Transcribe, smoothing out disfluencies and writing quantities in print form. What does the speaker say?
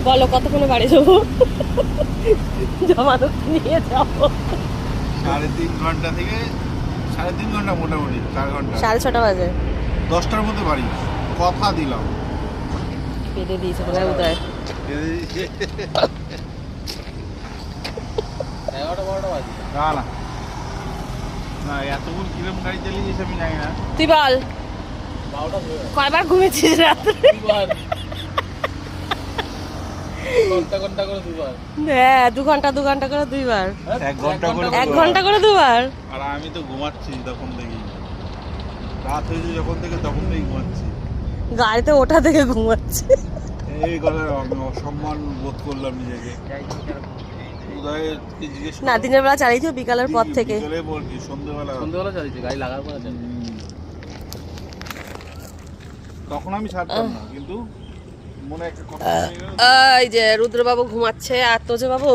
বলো কতক্ষণে বাড়ি যাবো? জমানো নিয়ে যাবো 3.5 ঘন্টা থেকে 3.5 ঘন্টা, মোটামুটি 4 ঘন্টা। 6:30 বাজে 10টার মধ্যে বাড়ি, কথা দিলাম। পেটে দিয়েছে বোধহয় উদয়। 11-12টা বাজে। না না না, এতক্ষণ কিরম গাড়ি চালিয়েছিস আমি জানি না। তুই বল 12টা হয়ে গেছে। কয়বার ঘুমেছিস রাত্রে? দুবার। ঘন্টা করে দুবার। হ্যাঁ 2 ঘন্টা করে 2 বার। 1 ঘন্টা করে 1 ঘন্টা করে 2 বার। আর আমি তো ঘুমাচ্ছি তখন থেকেই, রাত হয়েছে যখন থেকে তখন থেকেই ঘুমাচ্ছি। গাড়িতে ওঠা থেকে ঘুমাচ্ছে। এই কথা আমি অসম্মান বোধ করলাম নিজেকে। উদয়কে জিজ্ঞেস না দিনের বেলা চালিয়েছো বিকালের পর থেকে। বিকেলে বলছি, সন্ধ্যেবেলা সন্ধ্যাবেলা চালিয়েছে, গাড়ি লাগার পরে চালিয়েছে। তখন আমি ছাড়তাম না, কিন্তু মনে একটা কথা হয়ে গেল। এই যে রুদ্রবাবু ঘুমাচ্ছে আর তোজে বাবু